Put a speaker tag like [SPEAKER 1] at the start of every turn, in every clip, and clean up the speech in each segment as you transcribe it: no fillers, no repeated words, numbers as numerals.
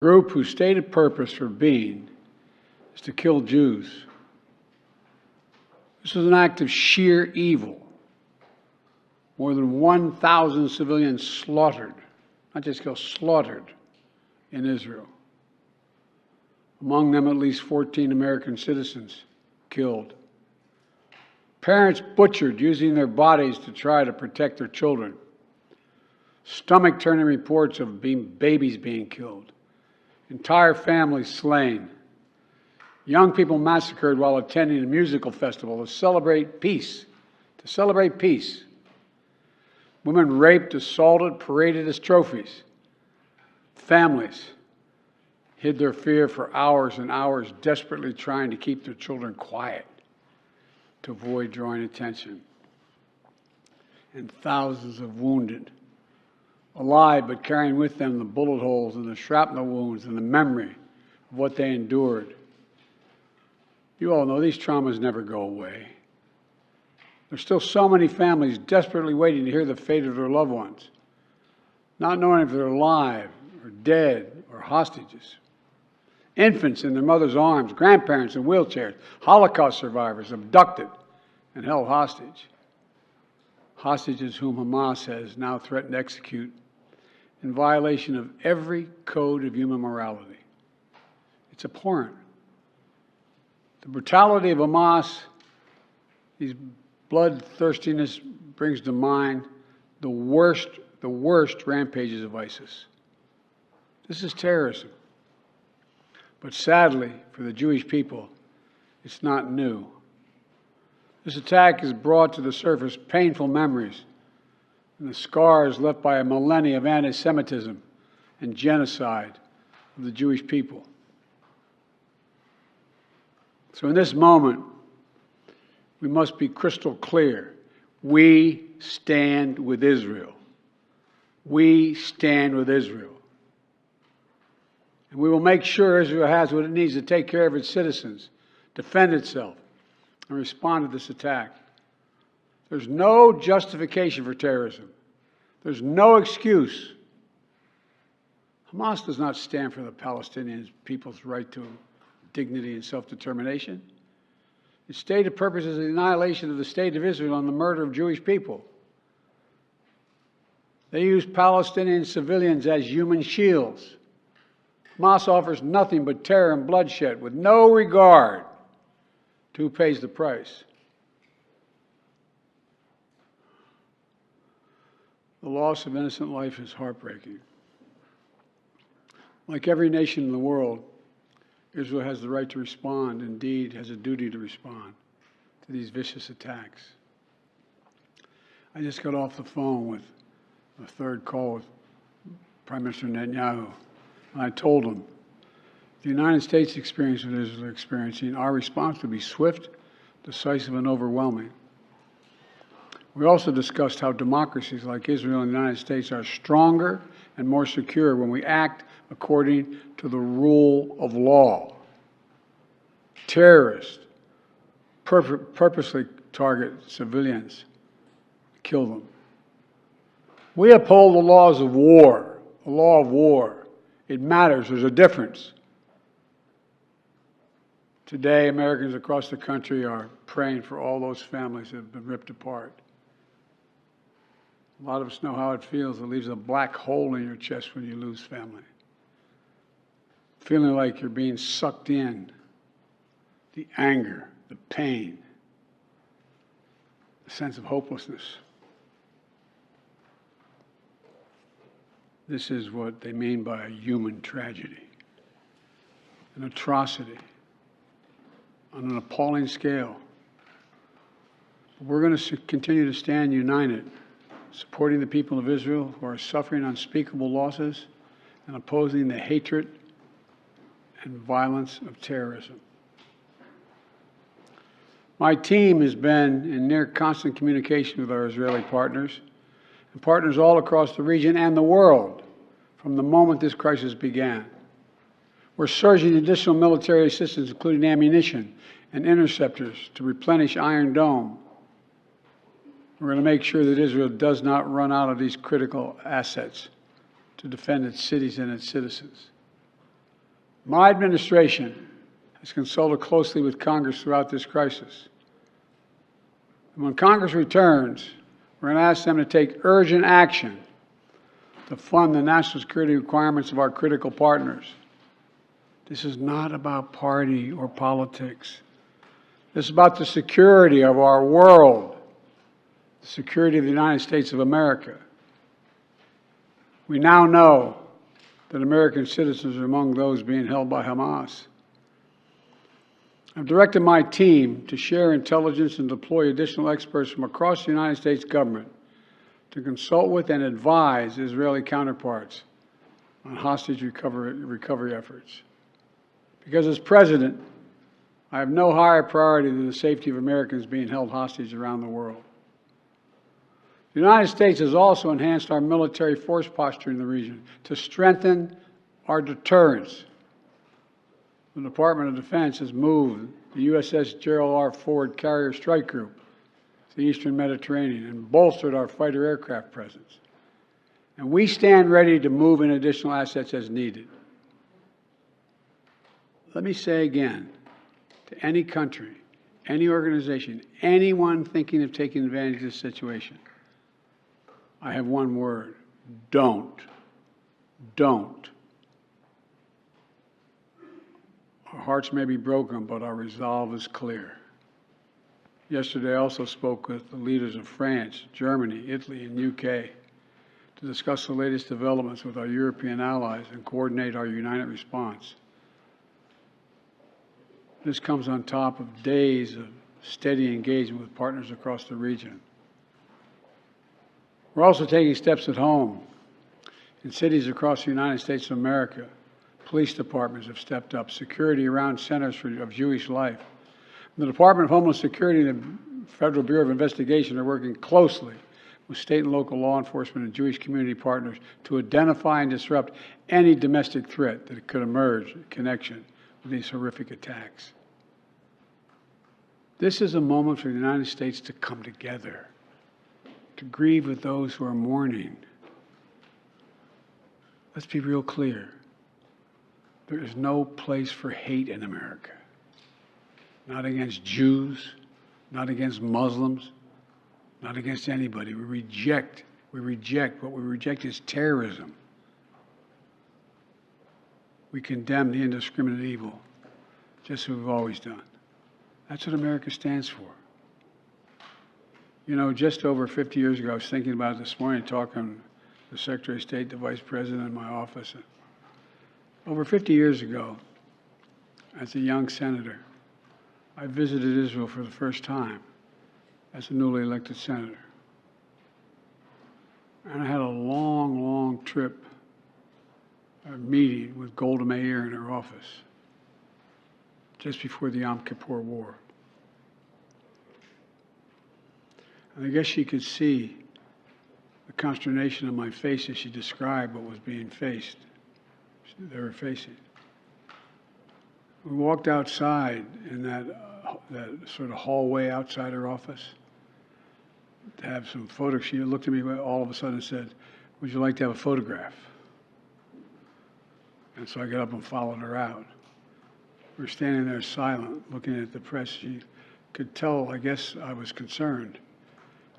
[SPEAKER 1] group whose stated purpose for being is to kill Jews. This was an act of sheer evil. More than 1,000 civilians slaughtered, not just killed, slaughtered in Israel. Among them, at least 14 American citizens killed. Parents butchered using their bodies to try to protect their children. Stomach-turning reports of babies being killed. Entire families slain. Young people massacred while attending a musical festival to celebrate peace. To celebrate peace. Women raped, assaulted, paraded as trophies. Families hid their fear for hours and hours, desperately trying to keep their children quiet to avoid drawing attention. And thousands of wounded, alive but carrying with them the bullet holes and the shrapnel wounds and the memory of what they endured. You all know these traumas never go away. There's still so many families desperately waiting to hear the fate of their loved ones, not knowing if they're alive or dead or hostages. Infants in their mother's arms, grandparents in wheelchairs, Holocaust survivors abducted and held hostage. Hostages whom Hamas has now threatened to execute in violation of every code of human morality. It's abhorrent. The brutality of Hamas, these bloodthirstiness brings to mind the worst rampages of ISIS. This is terrorism. But sadly, for the Jewish people, it's not new. This attack has brought to the surface painful memories and the scars left by a millennia of anti-Semitism and genocide of the Jewish people. So in this moment, we must be crystal clear. We stand with Israel. We stand with Israel. And we will make sure Israel has what it needs to take care of its citizens, defend itself, and respond to this attack. There's no justification for terrorism. There's no excuse. Hamas does not stand for the Palestinian people's right to dignity and self-determination. Its stated purpose is the annihilation of the state of Israel and the murder of Jewish people. They use Palestinian civilians as human shields. Hamas offers nothing but terror and bloodshed with no regard to who pays the price. The loss of innocent life is heartbreaking. Like every nation in the world, Israel has the right to respond, indeed has a duty to respond to these vicious attacks. I just got off the phone with a third call with Prime Minister Netanyahu. And I told him, the United States experience what Israel is experiencing, our response will be swift, decisive, and overwhelming. We also discussed how democracies like Israel and the United States are stronger and more secure when we act according to the rule of law. Terrorists purposely target civilians, kill them. We uphold the laws of war, the law of war. It matters. There's a difference. Today, Americans across the country are praying for all those families that have been ripped apart. A lot of us know how it feels. It leaves a black hole in your chest when you lose family. Feeling like you're being sucked in. The anger, the pain, the sense of hopelessness. This is what they mean by a human tragedy, an atrocity on an appalling scale. We're going to continue to stand united, supporting the people of Israel who are suffering unspeakable losses and opposing the hatred and violence of terrorism. My team has been in near constant communication with our Israeli partners and partners all across the region and the world from the moment this crisis began. We're surging additional military assistance, including ammunition and interceptors, to replenish Iron Dome. We're going to make sure that Israel does not run out of these critical assets to defend its cities and its citizens. My administration has consulted closely with Congress throughout this crisis. And when Congress returns, we're going to ask them to take urgent action to fund the national security requirements of our critical partners. This is not about party or politics. This is about the security of our world, the security of the United States of America. We now know that American citizens are among those being held by Hamas. I've directed my team to share intelligence and deploy additional experts from across the United States government to consult with and advise Israeli counterparts on hostage recovery efforts. Because as president, I have no higher priority than the safety of Americans being held hostage around the world. The United States has also enhanced our military force posture in the region to strengthen our deterrence. The Department of Defense has moved the USS Gerald R. Ford Carrier Strike Group to the Eastern Mediterranean and bolstered our fighter aircraft presence. And we stand ready to move in additional assets as needed. Let me say again, to any country, any organization, anyone thinking of taking advantage of this situation, I have one word: don't. Don't. Our hearts may be broken, but our resolve is clear. Yesterday, I also spoke with the leaders of France, Germany, Italy, and UK to discuss the latest developments with our European allies and coordinate our united response. This comes on top of days of steady engagement with partners across the region. We're also taking steps at home. In cities across the United States of America, police departments have stepped up. Security around centers of Jewish life. The Department of Homeland Security and the Federal Bureau of Investigation are working closely with state and local law enforcement and Jewish community partners to identify and disrupt any domestic threat that could emerge in connection with these horrific attacks. This is a moment for the United States to come together, to grieve with those who are mourning. Let's be real clear. There is no place for hate in America. Not against Jews, not against Muslims, not against anybody. What we reject is terrorism. We condemn the indiscriminate evil, just as we've always done. That's what America stands for. You know, just over 50 years ago, I was thinking about it this morning, talking to the Secretary of State, the Vice President in my office. Over 50 years ago, as a young senator, I visited Israel for the first time as a newly elected senator. And I had a long, long trip, a meeting with Golda Meir in her office just before the Yom Kippur War. And I guess she could see the consternation on my face as she described what was being faced. They were facing. We walked outside in that sort of hallway outside her office to have some photos. She looked at me all of a sudden and said, "Would you like to have a photograph?" And so I got up and followed her out. We were standing there silent, looking at the press. She could tell, I guess, I was concerned.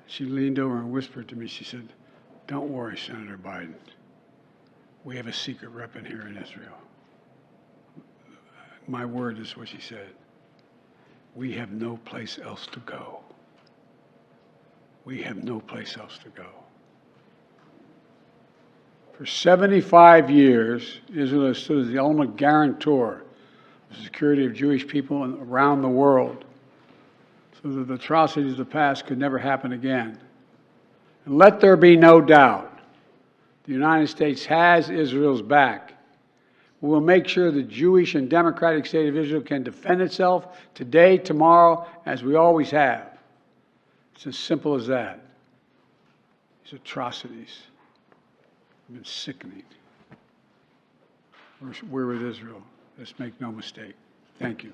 [SPEAKER 1] She leaned over and whispered to me, she said, "Don't worry, Senator Biden. We have a secret rep in here in Israel." My word is what she said. We have no place else to go. We have no place else to go. For 75 years, Israel has stood as the ultimate guarantor of the security of Jewish people around the world, so that the atrocities of the past could never happen again. And let there be no doubt, the United States has Israel's back. We will make sure the Jewish and democratic state of Israel can defend itself today, tomorrow, as we always have. It's as simple as that. These atrocities have been sickening. We're with Israel. Let's make no mistake. Thank you.